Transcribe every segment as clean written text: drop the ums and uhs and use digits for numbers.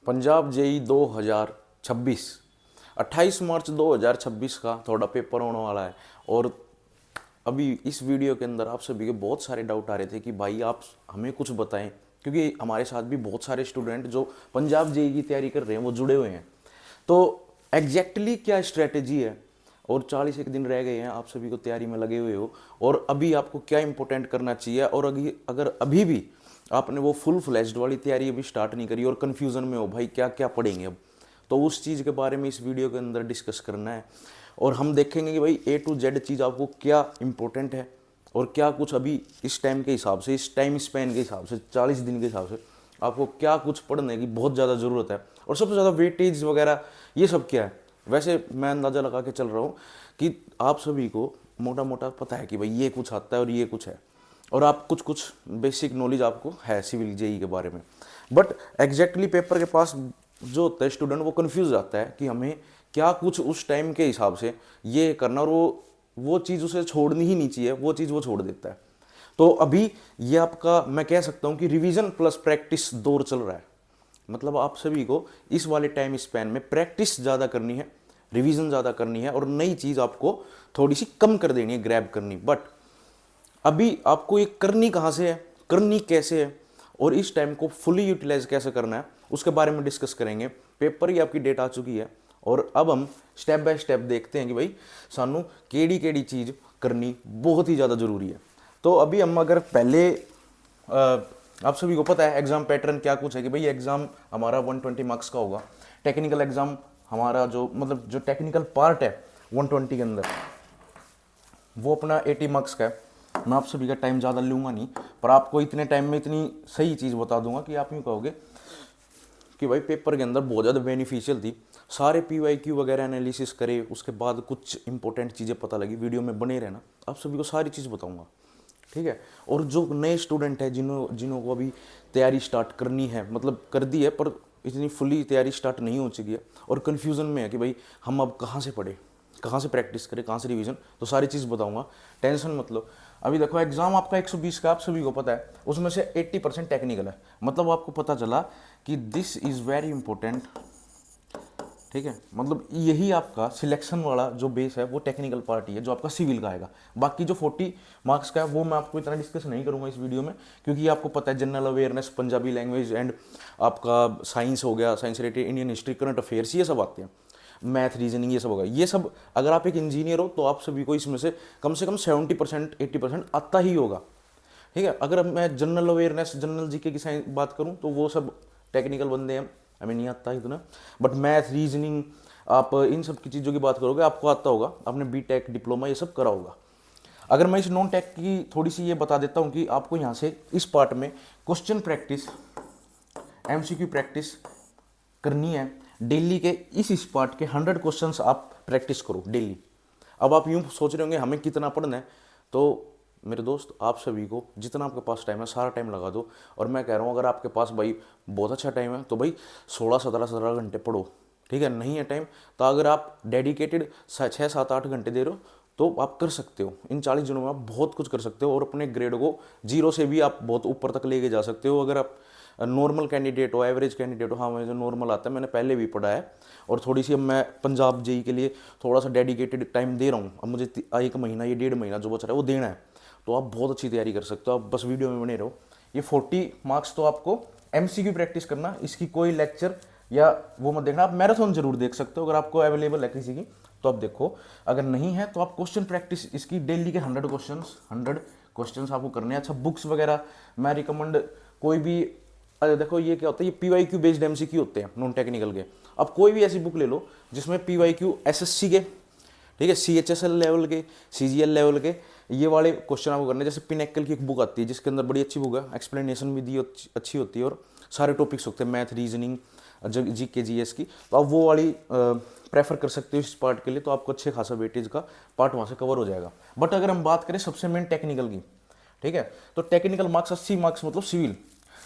Punjab JEE 2026 28 मार्च 2026 का थोड़ा paper होने वाला है। और अभी इस वीडियो के अंदर आप सभी के बहुत सारे डाउट आ रहे थे कि भाई आप हमें कुछ बताएं, क्योंकि हमारे साथ भी बहुत सारे स्टूडेंट जो पंजाब जेई की तैयारी कर रहे हैं वो जुड़े हुए हैं। तो एग्जैक्टली क्या स्ट्रेटेजी है, और 41 दिन रह गए हैं, आप सभी को तैयारी में लगे हुए हो, और अभी आपको क्या इंपॉर्टेंट करना चाहिए, और अगर अभी भी आपने वो फुल फ्लैश्ड वाली तैयारी अभी स्टार्ट नहीं करी और कन्फ्यूज़न में हो भाई क्या क्या पढ़ेंगे अब, तो उस चीज़ के बारे में इस वीडियो के अंदर डिस्कस करना है। और हम देखेंगे कि भाई A to Z चीज़ आपको क्या इंपॉर्टेंट है और क्या कुछ अभी इस टाइम के हिसाब से, इस टाइम स्पैन के हिसाब से, 40 दिन के हिसाब से आपको क्या कुछ पढ़ने की बहुत ज़्यादा ज़रूरत है, और सबसे ज़्यादा वेटेज वगैरह ये सब क्या है। वैसे मैं अंदाज़ा लगा के चल रहा हूँ कि आप सभी को मोटा मोटा पता है कि भाई ये कुछ आता है और ये कुछ है, और आप कुछ कुछ बेसिक नॉलेज आपको है सिविल जेई के बारे में। बट एग्जैक्टली पेपर के पास जो होता है स्टूडेंट वो कंफ्यूज आता है कि हमें क्या कुछ उस टाइम के हिसाब से ये करना, और वो चीज़ उसे छोड़नी ही नहीं चाहिए, वो चीज़ वो छोड़ देता है। तो अभी ये आपका मैं कह सकता हूँ कि रिवीजन प्लस प्रैक्टिस दौर चल रहा है। मतलब आप सभी को इस वाले टाइम स्पैन में प्रैक्टिस ज़्यादा करनी है, रिवीजन ज़्यादा करनी है, और नई चीज़ आपको थोड़ी सी कम कर देनी है, ग्रैब करनी। बट अभी आपको ये करनी कहाँ से है, करनी कैसे है, और इस टाइम को फुली यूटिलाइज कैसे करना है, उसके बारे में डिस्कस करेंगे। पेपर की आपकी डेट आ चुकी है, और अब हम स्टेप बाय स्टेप देखते हैं कि भाई सानू केड़ी केड़ी चीज़ करनी बहुत ही ज़्यादा ज़रूरी है। तो अभी हम अगर पहले आप सभी को पता है एग्ज़ाम पैटर्न क्या कुछ है कि भाई एग्ज़ाम हमारा 120 मार्क्स का होगा। टेक्निकल एग्ज़ाम हमारा जो टेक्निकल पार्ट है 120 के अंदर वो अपना 80 मार्क्स का है। मैं आप सभी का टाइम ज़्यादा लूँगा नहीं, पर आपको इतने टाइम में इतनी सही चीज़ बता दूंगा कि आप यूँ कहोगे कि भाई पेपर के अंदर बहुत ज़्यादा बेनिफिशियल थी। सारे PYQ वगैरह एनालिसिस करे, उसके बाद कुछ इंपॉर्टेंट चीज़ें पता लगी। वीडियो में बने रहना, आप सभी को सारी चीज़ बताऊँगा, ठीक है। और जो नए स्टूडेंट है जिन्हों को अभी तैयारी स्टार्ट करनी है, मतलब कर दी है पर इतनी फुली तैयारी स्टार्ट नहीं हो चुकी है, और कन्फ्यूज़न में है कि भाई हम अब कहाँ से पढ़े, कहाँ से प्रैक्टिस करें, कहाँ से रिवीजन, तो सारी चीज़ बताऊंगा, टेंशन मत लो। अभी देखो एग्जाम आपका 120 का आप सभी को पता है, उसमें से 80% टेक्निकल है। मतलब आपको पता चला कि दिस इज़ वेरी इंपॉर्टेंट, ठीक है। मतलब यही आपका सिलेक्शन वाला जो बेस है वो टेक्निकल पार्ट ही है जो आपका सिविल का आएगा। बाकी जो 40 मार्क्स का है वो मैं आपको इतना डिस्कस नहीं करूंगा इस वीडियो में, क्योंकि आपको पता है general awareness, Punjabi language and आपका साइंस हो गया, science related, Indian history, current affairs, ये सब आते हैं, मैथ, रीजनिंग, ये सब होगा। ये सब अगर आप एक इंजीनियर हो तो आप सभी को इसमें से कम 70% 80% आता ही होगा, ठीक है। अगर मैं जनरल अवेयरनेस, जनरल जीके की साइंस बात करूं तो वो सब टेक्निकल बंदे हैं, हमें नहीं आता इतना। बट मैथ, रीजनिंग, आप इन सब की चीज़ों की बात करोगे आपको आता होगा, आपने बीटेक, डिप्लोमा ये सब करा होगा। अगर मैं इस नॉन टेक की थोड़ी सी ये बता देता हूँ कि आपको यहाँ से इस पार्ट में क्वेश्चन प्रैक्टिस, MCQ प्रैक्टिस करनी है डेली के। इस पार्ट के 100 क्वेश्चंस आप प्रैक्टिस करो डेली। अब आप यूँ सोच रहे होंगे हमें कितना पढ़ना है, तो मेरे दोस्त आप सभी को जितना आपके पास टाइम है सारा टाइम लगा दो। और मैं कह रहा हूँ अगर आपके पास भाई बहुत अच्छा टाइम है तो भाई 16-17 घंटे पढ़ो, ठीक है। नहीं है टाइम तो अगर आप डेडिकेटेड 6-7-8 घंटे दे रहे हो तो आप कर सकते हो। इन 40 दिनों में आप बहुत कुछ कर सकते हो, और अपने ग्रेड को 0 से भी आप बहुत ऊपर तक लेके जा सकते हो। अगर आप नॉर्मल कैंडिडेट हो, एवरेज कैंडिडेट हो, हाँ मुझे नॉर्मल आता है, मैंने पहले भी पढ़ा है, और थोड़ी सी अब मैं पंजाब जेई के लिए थोड़ा सा डेडिकेटेड टाइम दे रहा हूँ। अब मुझे 1 महीना, ये 1.5 महीना जो बच रहा है वो देना है, तो आप बहुत अच्छी तैयारी कर सकते हो। आप बस वीडियो में बने रहो। ये 40 मार्क्स तो आपको MCQ प्रैक्टिस करना, इसकी कोई लेक्चर या वो मत देखना। आप मैराथन जरूर देख सकते हो अगर आपको अवेलेबल है किसी की, तो आप देखो। अगर नहीं है तो आप क्वेश्चन प्रैक्टिस इसकी डेली के 100 क्वेश्चंस आपको करने हैं। अच्छा, बुक्स वगैरह मैं रिकमेंड कोई भी, अरे देखो ये क्या होता है, ये PYQ बेस्ड MCQ होते हैं नॉन टेक्निकल के। अब कोई भी ऐसी बुक ले लो जिसमें PYQ SSC के, ठीक है, CHSL लेवल के, CGL लेवल के ये वाले क्वेश्चन आपको करने। जैसे पिनेकल की एक बुक आती है जिसके अंदर बड़ी अच्छी बुक है, एक्सप्लेनेशन भी दी अच्छी होती है, और सारे टॉपिक्स होते हैं, मैथ, रीजनिंग, GK GS की। तो आप वो वाली प्रेफर कर सकते हो इस पार्ट के लिए, तो आपको अच्छे खासा वेटेज का पार्ट वहाँ से कवर हो जाएगा। बट अगर हम बात करें सबसे मेन टेक्निकल की, ठीक है, तो टेक्निकल मार्क्स 80 मार्क्स मतलब सिविल।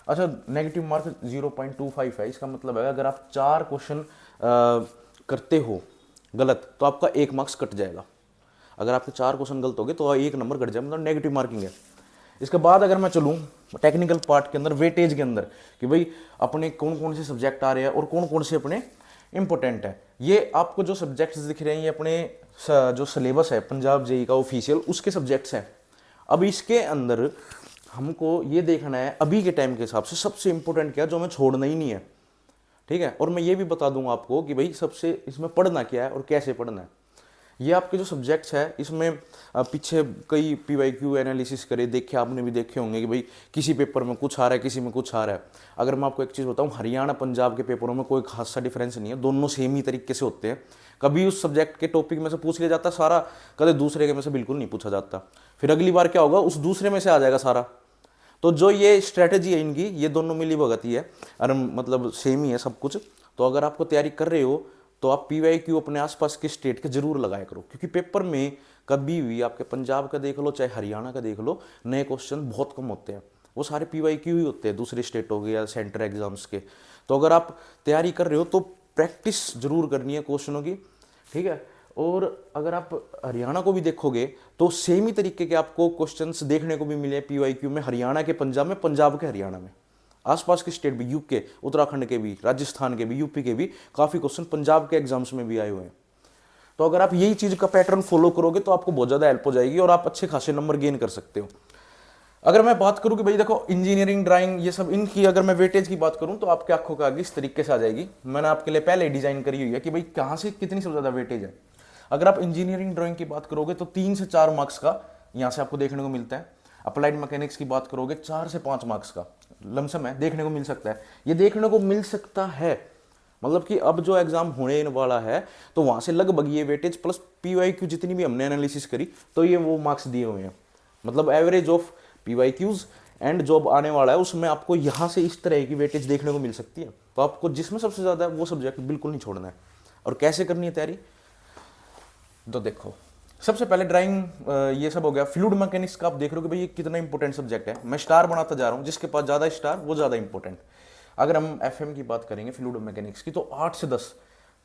अच्छा, नेगेटिव मार्क 0.25 है। इसका मतलब है अगर आप 4 क्वेश्चन करते हो गलत तो आपका 1 मार्क्स कट जाएगा। अगर आपके 4 क्वेश्चन गलत हो गए तो 1 नंबर कट जाए, मतलब नेगेटिव मार्किंग है। इसके बाद अगर मैं चलूँ टेक्निकल पार्ट के अंदर, वेटेज के अंदर, कि भाई अपने कौन कौन से सब्जेक्ट आ रहे हैं और कौन कौन से अपने इंपॉर्टेंट है। ये आपको जो सब्जेक्ट्स दिख रहे हैं ये अपने जो सिलेबस है पंजाब जेई का ऑफिशियल, उसके सब्जेक्ट्स हैं। अब इसके अंदर हमको ये देखना है अभी के टाइम के हिसाब से सबसे इंपॉर्टेंट क्या है जो हमें छोड़ना ही नहीं है, ठीक है। और मैं ये भी बता दूंगा आपको कि भाई सबसे इसमें पढ़ना क्या है और कैसे पढ़ना है। ये आपके जो सब्जेक्ट्स है इसमें पीछे कई PYQ एनालिसिस करे, देखे आपने भी देखे होंगे कि भाई किसी पेपर में कुछ आ रहा है, किसी में कुछ आ रहा है। अगर मैं आपको एक चीज़ बताऊं, हरियाणा पंजाब के पेपरों में कोई खासा डिफरेंस नहीं है, दोनों सेम ही तरीके से होते हैं। कभी उस सब्जेक्ट के टॉपिक में से पूछ लिया जाता सारा, कभी दूसरे के में से बिल्कुल नहीं पूछा जाता। फिर अगली बार क्या होगा, उस दूसरे में से आ जाएगा सारा। तो जो ये स्ट्रैटेजी है इनकी, ये दोनों मिली भगती है, और मतलब सेम ही है सब कुछ। तो अगर आपको तैयारी कर रहे हो तो आप PYQ अपने आसपास के स्टेट के जरूर लगाया करो, क्योंकि पेपर में कभी भी आपके पंजाब का देख लो चाहे हरियाणा का देख लो, नए क्वेश्चन बहुत कम होते हैं, वो सारे PYQ ही होते हैं दूसरे स्टेटों के या सेंटर एग्जाम्स के। तो अगर आप तैयारी कर रहे हो तो प्रैक्टिस जरूर करनी है क्वेश्चनों की, ठीक है। और अगर आप हरियाणा को भी देखोगे तो सेम ही तरीके के आपको क्वेश्चंस देखने को भी मिले PYQ में, हरियाणा के पंजाब में, पंजाब के हरियाणा में, आसपास के स्टेट भी, यूके उत्तराखंड के भी, राजस्थान के भी, यूपी के भी काफ़ी क्वेश्चन पंजाब के एग्जाम्स में भी आए हुए हैं। तो अगर आप यही चीज़ का पैटर्न फॉलो करोगे तो आपको बहुत ज़्यादा हेल्प हो जाएगी और आप अच्छे खासे नंबर गेन कर सकते हो। अगर मैं बात करूं कि भाई देखो इंजीनियरिंग, ड्राइंग, ये सब इनकी अगर मैं वेटेज की बात करूं तो आपके आंखों के आगे इस तरीके से आ जाएगी। मैंने आपके लिए पहले डिजाइन करी हुई है कि भाई कहाँ से कितनी सबसे ज़्यादा वेटेज है। अगर आप इंजीनियरिंग ड्राइंग की बात करोगे तो 3 से 4 मार्क्स का यहाँ से आपको देखने को मिलता है। अप्लाइड मैकेनिक्स की बात करोगे 4 से 5 मार्क्स का लमसम है, देखने को मिल सकता है। ये देखने को मिल सकता है मतलब कि अब जो एग्जाम होने वाला है तो वहां से लगभग ये वेटेज प्लस PYQ जितनी भी हमने एनालिसिस करी तो ये वो मार्क्स दिए हुए हैं। मतलब average of PYQs and job आने वाला है उसमें आपको यहाँ से इस तरह की वेटेज देखने को मिल सकती है। तो आपको जिसमें सबसे ज़्यादा है वो सब्जेक्ट बिल्कुल नहीं छोड़ना है। और कैसे करनी है तैयारी, तो देखो सबसे पहले ड्राइंग ये सब हो गया। फ्लूइड मैकेनिक्स का आप देख रहे हो कि भाई ये कितना इंपॉर्टेंट सब्जेक्ट है। मैं स्टार बनाता जा रहा हूँ, जिसके पास ज़्यादा स्टार वो ज़्यादा इंपॉर्टेंट। अगर हम FM की बात करेंगे फ्लूइड मैकेनिक्स की तो 8 से 10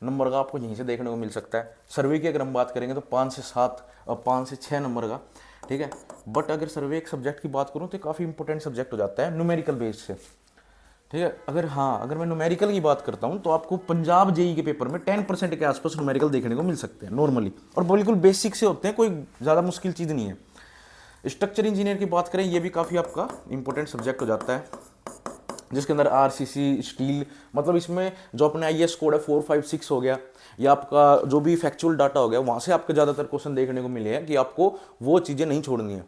नंबर का आपको यहीं से देखने को मिल सकता है। सर्वे की अगर हम बात करेंगे तो 5 से 7 और 5 से 6 नंबर का, ठीक है। बट अगर सर्वे एक सब्जेक्ट की बात करूँ तो काफ़ी इंपॉर्टेंट सब्जेक्ट हो जाता है न्यूमेरिकल बेस से, ठीक है। अगर मैं न्यूमेरिकल की बात करता हूँ तो आपको पंजाब जेई के पेपर में 10% के आसपास न्यूमेरिकल देखने को मिल सकते हैं नॉर्मली, और बिल्कुल बेसिक से होते हैं, कोई ज़्यादा मुश्किल चीज़ नहीं है। स्ट्रक्चर इंजीनियर की बात करें ये भी काफ़ी आपका इंपॉर्टेंट सब्जेक्ट हो जाता है, जिसके अंदर RCC स्टील, मतलब इसमें जो अपने IS कोड है 4, 5, 6 हो गया, या आपका जो भी फैक्चुअल डाटा हो गया, वहाँ से आपके ज़्यादातर क्वेश्चन देखने को मिले हैं कि आपको वो चीज़ें नहीं छोड़नी है,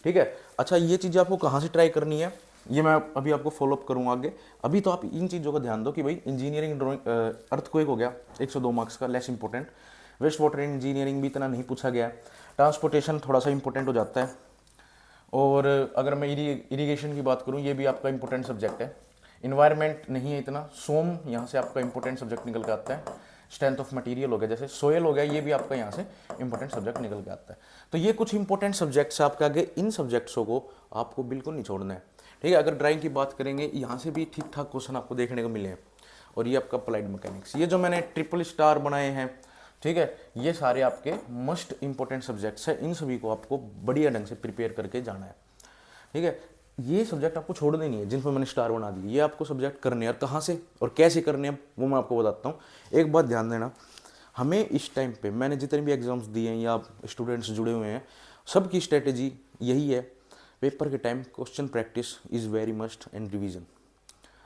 ठीक है। अच्छा ये चीज़ें आपको कहाँ से ट्राई करनी है ये मैं अभी आपको फॉलोअप करूँगा आगे। अभी तो आप इन चीज़ों का ध्यान दो कि भाई इंजीनियरिंग ड्राइंग, अर्थक्वेक हो गया 102 मार्क्स का, less important. Waste water engineering भी इतना नहीं पूछा गया। ट्रांसपोर्टेशन थोड़ा सा इंपॉर्टेंट हो जाता है। और अगर मैं इरीगेशन की बात करूँ ये भी आपका इंपॉर्टेंट सब्जेक्ट है। इन्वायरमेंट नहीं है इतना। सोम यहाँ से आपका इंपॉर्टेंट सब्जेक्ट निकल के आता है। स्ट्रेंथ ऑफ मटेरियल हो गया, जैसे सोयल हो गया, ये भी आपका यहाँ से इंपॉर्टेंट सब्जेक्ट निकल के आता है। तो ये कुछ इंपॉर्टेंट सब्जेक्ट्स आपके आगे, इन सब्जेक्ट्सों को आपको बिल्कुल नहीं छोड़ना है, ठीक है। अगर ड्राइंग की बात करेंगे यहाँ से भी ठीक ठाक क्वेश्चन आपको देखने को मिले हैं। और ये आपका अप्लाइड मैकेनिक्स, ये जो मैंने ट्रिपल स्टार बनाए हैं, ठीक है, ये सारे आपके मोस्ट इंपॉर्टेंट सब्जेक्ट्स हैं। इन सभी को आपको बढ़िया ढंग से प्रिपेयर करके जाना है, ठीक है। ये सब्जेक्ट आपको छोड़ने नहीं है जिन पर मैंने स्टार बना दिए, ये आपको सब्जेक्ट करने हैं। और कहाँ से और कैसे करने हैं वो मैं आपको बताता हूँ। एक बात ध्यान देना, हमें इस टाइम पे मैंने जितने भी एग्जाम्स दिए हैं या स्टूडेंट्स जुड़े हुए हैं, सबकी स्ट्रेटेजी यही है, पेपर के time question practice is very must and revision.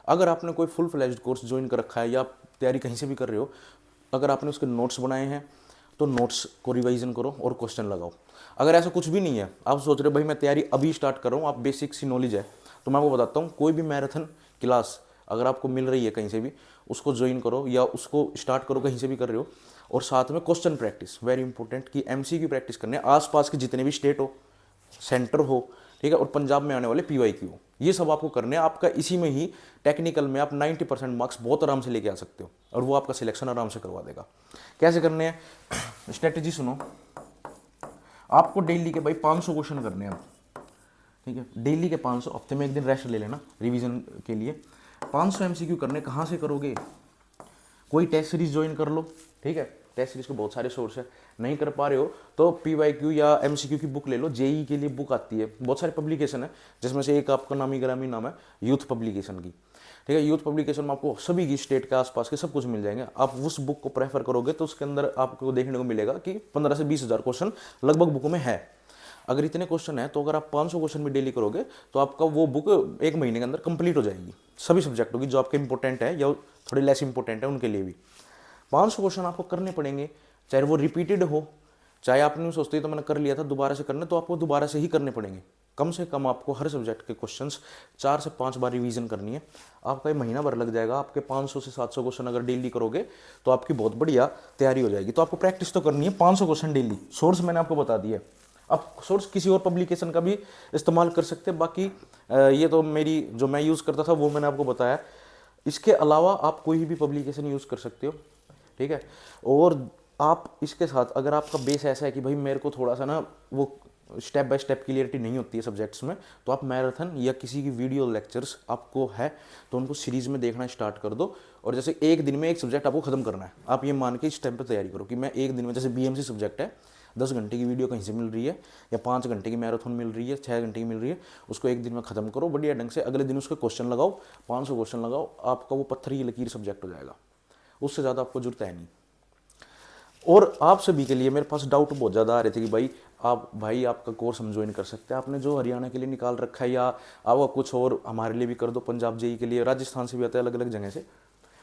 अगर आपने कोई फुल फ्लैज्ड कोर्स ज्वाइन कर रखा है या आप तैयारी कहीं से भी कर रहे हो, अगर आपने उसके नोट्स बनाए हैं तो नोट्स को रिवाइजन करो और क्वेश्चन लगाओ। अगर ऐसा कुछ भी नहीं है, आप सोच रहे हो भाई मैं तैयारी अभी स्टार्ट कर रहा हूँ, आप बेसिक सी नॉलेज है, तो मैं आपको बताता हूँ कोई भी मैराथन क्लास अगर आपको मिल रही है कहीं से भी, उसको ज्वाइन करो या उसको स्टार्ट करो कहीं से भी कर रहे हो। और साथ में क्वेश्चन प्रैक्टिस वेरी इंपॉर्टेंट, कि MCQ प्रैक्टिस करने आसपास के जितने भी स्टेट हो, सेंटर हो, ठीक है, और पंजाब में आने वाले PYQ हो, ये सब आपको करने हैं। आपका इसी में ही टेक्निकल में आप 90% मार्क्स बहुत आराम से लेके आ सकते हो और वो आपका सिलेक्शन आराम से करवा देगा। कैसे करने हैं स्ट्रेटेजी सुनो। आपको डेली के भाई 500 क्वेश्चन करने हैं, ठीक है, डेली के 500, हफ्ते में एक दिन रेस्ट ले लेना रिवीजन के लिए। 500 MCQ करने, कहाँ से करोगे, कोई टेस्ट सीरीज ज्वाइन कर लो, ठीक है, टेस्ट सीरीज के बहुत सारे सोर्स है, नहीं कर पा रहे हो तो PYQ या MCQ की बुक ले लो, JEE के लिए बुक आती है, बहुत सारे पब्लिकेशन है, जिसमें से एक आपका नामी ग्रामी नाम है यूथ पब्लिकेशन की, ठीक है। यूथ पब्लिकेशन में आपको सभी की स्टेट के आसपास के सब कुछ मिल जाएंगे। आप उस बुक को प्रेफर करोगे तो उसके अंदर आपको देखने को मिलेगा कि 15 से 20 हज़ार क्वेश्चन लगभग बुक में है। अगर इतने क्वेश्चन है तो अगर आप 500 क्वेश्चन भी डेली करोगे तो आपका वो बुक एक महीने के अंदर कंप्लीट हो जाएगी, सभी सब्जेक्टों की, जो आपके इंपॉर्टेंट है या थोड़े लेस इंपॉर्टेंट है उनके लिए भी। 500 क्वेश्चन आपको करने पड़ेंगे, चाहे वो रिपीटेड हो, चाहे आपने सोचते ही तो मैंने कर लिया था दोबारा से करने, तो आपको दोबारा से ही करने पड़ेंगे। कम से कम आपको हर सब्जेक्ट के क्वेश्चंस 4 से 5 बार रिवीजन करनी है। आपका ये महीना भर लग जाएगा। आपके 500 से 700 क्वेश्चन अगर डेली करोगे तो आपकी बहुत बढ़िया तैयारी हो जाएगी। तो आपको प्रैक्टिस तो करनी है 500 क्वेश्चन डेली। सोर्स मैंने आपको बता दिया। आप सोर्स किसी और पब्लिकेशन का भी इस्तेमाल कर सकते हैं, बाकी ये तो मेरी जो मैं यूज़ करता था वो मैंने आपको बताया। इसके अलावा आप कोई भी पब्लिकेशन यूज़ कर सकते हो, ठीक है। और आप इसके साथ अगर आपका बेस ऐसा है कि भाई मेरे को थोड़ा सा ना वो स्टेप बाय स्टेप क्लियरिटी नहीं होती है सब्जेक्ट्स में, तो आप मैराथन या किसी की वीडियो लेक्चर्स आपको है तो उनको सीरीज़ में देखना स्टार्ट कर दो। और जैसे एक दिन में एक सब्जेक्ट आपको खत्म करना है, आप ये मान के इस टाइम पर तैयारी करो कि मैं एक दिन में, जैसे BMC सब्जेक्ट है, 10 घंटे की वीडियो कहीं से मिल रही है या 5 घंटे की मैराथन मिल रही है, 6 घंटे की मिल रही है, उसको एक दिन में खत्म करो बढ़िया ढंग से। अगले दिन उसके क्वेश्चन लगाओ, 500 क्वेश्चन लगाओ, आपका वो पत्थर की लकीर सब्जेक्ट हो जाएगा। उससे ज़्यादा आपको जरूरत है नहीं। और आप सभी के लिए मेरे पास डाउट बहुत ज़्यादा आ रहे थे कि भाई आपका कोर्स हम ज्वाइन कर सकते हैं, आपने जो हरियाणा के लिए निकाल रखा है या आपका कुछ और हमारे लिए भी कर दो, पंजाब JEE के लिए, राजस्थान से भी आता है अलग अलग जगह से।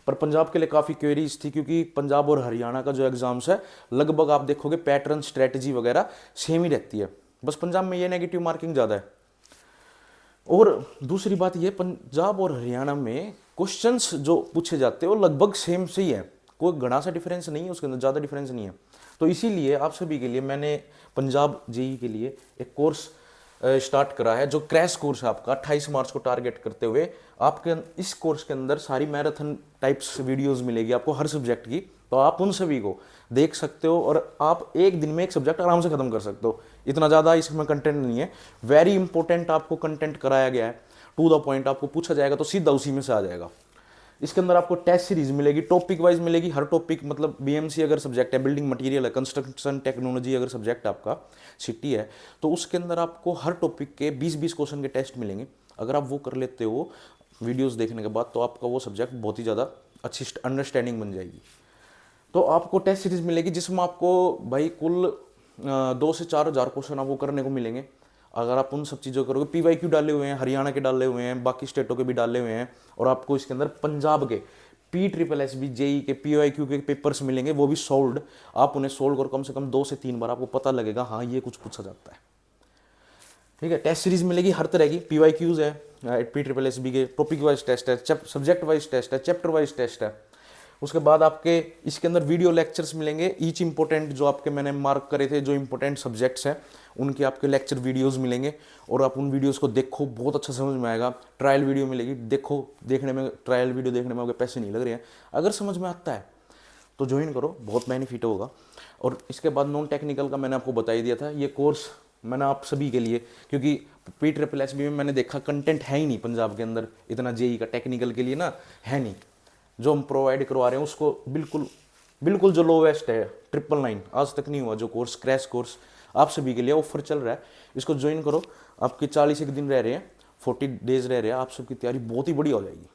पर पंजाब के लिए काफ़ी क्वेरीज थी, क्योंकि पंजाब और हरियाणा का जो एग्जाम्स है लगभग आप देखोगे पैटर्न स्ट्रेटजी वगैरह सेम ही रहती है, बस पंजाब में ये नेगेटिव मार्किंग ज़्यादा है। और दूसरी बात ये, पंजाब और हरियाणा में क्वेश्चंस जो पूछे जाते हैं वो लगभग सेम से ही है, कोई घना सा डिफरेंस नहीं है, उसके अंदर ज़्यादा डिफरेंस नहीं है। तो इसीलिए आप सभी के लिए मैंने पंजाब JEE के लिए एक कोर्स स्टार्ट करा है, जो क्रैश कोर्स है आपका 28 मार्च को टारगेट करते हुए। आपके इस कोर्स के अंदर सारी मैराथन टाइप्स वीडियोस मिलेगी आपको हर सब्जेक्ट की, तो आप उन सभी को देख सकते हो और आप एक दिन में एक सब्जेक्ट आराम से खत्म कर सकते हो। इतना ज़्यादा इसमें कंटेंट नहीं है, वेरी इंपॉर्टेंट आपको कंटेंट कराया गया है, टू द पॉइंट आपको पूछा जाएगा तो सीधा उसी में से आ जाएगा। इसके अंदर आपको टेस्ट सीरीज मिलेगी, टॉपिक वाइज मिलेगी, हर टॉपिक, मतलब BMC अगर सब्जेक्ट है, बिल्डिंग मटेरियल है, कंस्ट्रक्शन टेक्नोलॉजी अगर सब्जेक्ट आपका सिटी है, तो उसके अंदर आपको हर टॉपिक के 20-20 क्वेश्चन के टेस्ट मिलेंगे। अगर आप वो कर लेते हो वीडियोस देखने के बाद तो आपका वो सब्जेक्ट बहुत ही ज़्यादा अच्छी अंडरस्टैंडिंग बन जाएगी। तो आपको टेस्ट सीरीज मिलेगी जिसमें आपको भाई कुल 2 से 4 हज़ार क्वेश्चन आपको करने को मिलेंगे। अगर आप उन सब चीज़ों करोगे, PYQ डाले हुए हैं, हरियाणा के डाले हुए हैं, बाकी स्टेटों के भी डाले हुए हैं, और आपको इसके अंदर पंजाब के PSSB JEE के PYQ के पेपर्स मिलेंगे, वो भी सॉल्व्ड। आप उन्हें सोल्व करो कम से कम 2 से 3 बार, आपको पता लगेगा हाँ ये कुछ पूछा जाता है, ठीक है। टेस्ट सीरीज मिलेगी हर तरह की, PYQs है, PSSB के टॉपिक वाइज टेस्ट है, सब्जेक्ट वाइज टेस्ट है, चैप्टर वाइज टेस्ट है। उसके बाद आपके इसके अंदर वीडियो लेक्चर्स मिलेंगे, ईच इंपॉर्टेंट जो आपके मैंने मार्क करे थे, जो इंपॉर्टेंट सब्जेक्ट्स हैं उनके आपके लेक्चर वीडियोस मिलेंगे, और आप उन वीडियोस को देखो, बहुत अच्छा समझ में आएगा। ट्रायल वीडियो मिलेगी, देखो, देखने में, ट्रायल वीडियो देखने में आपके पैसे नहीं लग रहे हैं, अगर समझ में आता है तो ज्वाइन करो, बहुत बेनिफिट होगा। और इसके बाद नॉन टेक्निकल का मैंने आपको बता ही दिया था, ये कोर्स मैंने आप सभी के लिए, क्योंकि PSSB में मैंने देखा कंटेंट है ही नहीं पंजाब के अंदर इतना, JEE का टेक्निकल के लिए ना है नहीं, जो हम प्रोवाइड करवा रहे हैं उसको बिल्कुल जो लोवेस्ट है 999, आज तक नहीं हुआ जो कोर्स, क्रैश कोर्स आप सभी के लिए ऑफर चल रहा है, इसको ज्वाइन करो। आपके 40 एक दिन रह रहे हैं, 40 डेज रह रहे हैं, आप सबकी तैयारी बहुत ही बढ़िया हो जाएगी।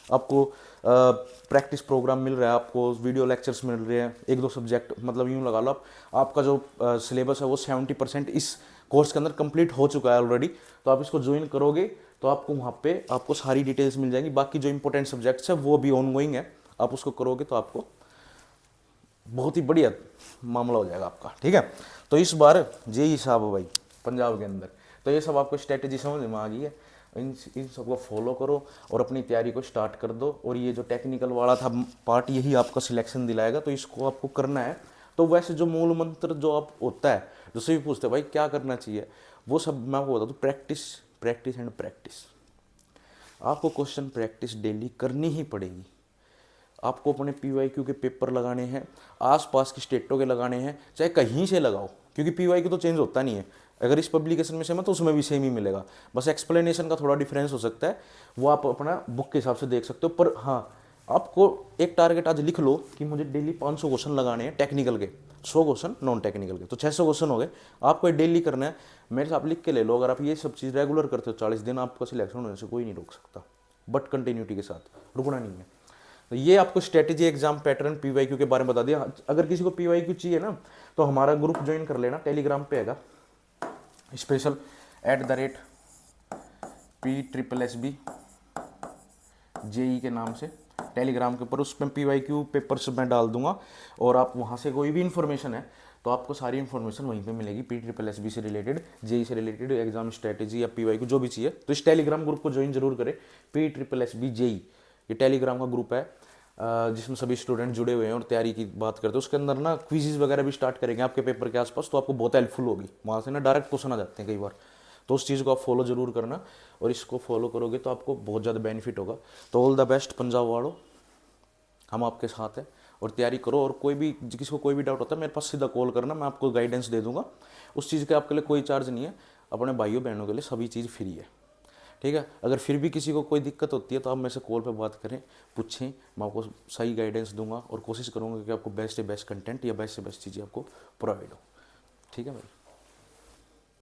आपको प्रैक्टिस प्रोग्राम मिल रहा है, आपको वीडियो लेक्चर्स मिल रहे हैं, 1-2 सब्जेक्ट, मतलब यूँ लगा लो आपका जो सिलेबस है वो 70% इस कोर्स के अंदर कंप्लीट हो चुका है ऑलरेडी। तो आप इसको ज्वाइन करोगे तो आपको वहाँ पे आपको सारी डिटेल्स मिल जाएंगी। बाकी जो इंपॉर्टेंट सब्जेक्ट्स है वो भी ऑनगोइंग है, आप उसको करोगे तो आपको बहुत ही बढ़िया मामला हो जाएगा आपका, ठीक है। तो इस बार JEE साहब भाई पंजाब के अंदर, तो ये सब आपको स्ट्रेटेजी समझ में आ गई है, इन सबको फॉलो करो और अपनी तैयारी को स्टार्ट कर दो। और ये जो टेक्निकल वाला था पार्ट, यही आपका सिलेक्शन दिलाएगा, तो इसको आपको करना है। तो वैसे जो मूल मंत्र जो आप होता है, जो सभी पूछते हैं भाई क्या करना चाहिए, वो सब मैं आपको बता दूँ, प्रैक्टिस एंड प्रैक्टिस। आपको क्वेश्चन प्रैक्टिस डेली करनी ही पड़ेगी। आपको अपने PYQ के पेपर लगाने हैं, आसपास की स्टेटों के लगाने हैं, चाहे कहीं से लगाओ, क्योंकि PYQ तो चेंज होता नहीं है। अगर इस पब्लिकेशन में सेम है तो उसमें भी सेम ही मिलेगा, बस एक्सप्लेनेशन का थोड़ा डिफरेंस हो सकता है, वो आप अपना बुक के हिसाब से देख सकते हो। पर हाँ, आपको एक टारगेट आज लिख लो कि मुझे डेली 500 क्वेश्चन लगाने हैं टेक्निकल के, 100 क्वेश्चन नॉन टेक्निकल के, तो 600 क्वेश्चन हो गए। आपको डेली करना है, मेरे से आप लिख के ले लो। अगर आप ये सब चीज़ रेगुलर करते हो 40 दिन, आपका सिलेक्शन होने से कोई नहीं रोक सकता, बट कंटिन्यूटी के साथ, रुकना नहीं है। तो ये आपको स्ट्रेटेजी, एग्जाम पैटर्न, पीवाईक्यू के बारे में बता दिया। अगर किसी को पीवाईक्यू चाहिए ना तो हमारा ग्रुप ज्वाइन कर लेना, टेलीग्राम पे हैगा स्पेशल @PSSB JE के नाम से टेलीग्राम के ऊपर, उसमें पीवाईक्यू पेपर्स मैं डाल दूंगा और आप वहाँ से कोई भी इन्फॉर्मेशन है तो आपको सारी इन्फॉर्मेशन वहीं पे मिलेगी, PSSB से रिलेटेड, JE से रिलेटेड, एग्जाम स्ट्रेटेजी या पीवाईक्यू जो भी चाहिए। तो इस टेलीग्राम ग्रुप को ज्वाइन जरूर करें, PSSB JE, ये टेलीग्राम का ग्रुप है जिसमें सभी स्टूडेंट जुड़े हुए हैं और तैयारी की बात करते हैं। उसके अंदर ना क्विज़ वगैरह भी स्टार्ट करेंगे आपके पेपर के आसपास, तो आपको बहुत हेल्पफुल होगी। वहाँ से ना डायरेक्ट क्वेश्चन आ जाते हैं कई बार, तो उस चीज़ को आप फॉलो जरूर करना, और इसको फॉलो करोगे तो आपको बहुत ज़्यादा बेनिफिट होगा। तो ऑल द बेस्ट पंजाब वालों, हम आपके साथ हैं और तैयारी करो। और कोई भी, किसी को कोई भी डाउट होता है मेरे पास सीधा कॉल करना, मैं आपको गाइडेंस दे दूंगा। उस चीज़ के आपके लिए कोई चार्ज नहीं है, अपने भाइयों बहनों के लिए सभी चीज़ फ्री है, ठीक है। अगर फिर भी किसी को कोई दिक्कत होती है तो आप मेरे से कॉल पे बात करें, पूछें, मैं आपको सही गाइडेंस दूंगा और कोशिश करूंगा कि आपको बेस्ट से बेस्ट कंटेंट या बेस्ट से बेस्ट चीज़ें आपको प्रोवाइड हो, ठीक है भाई।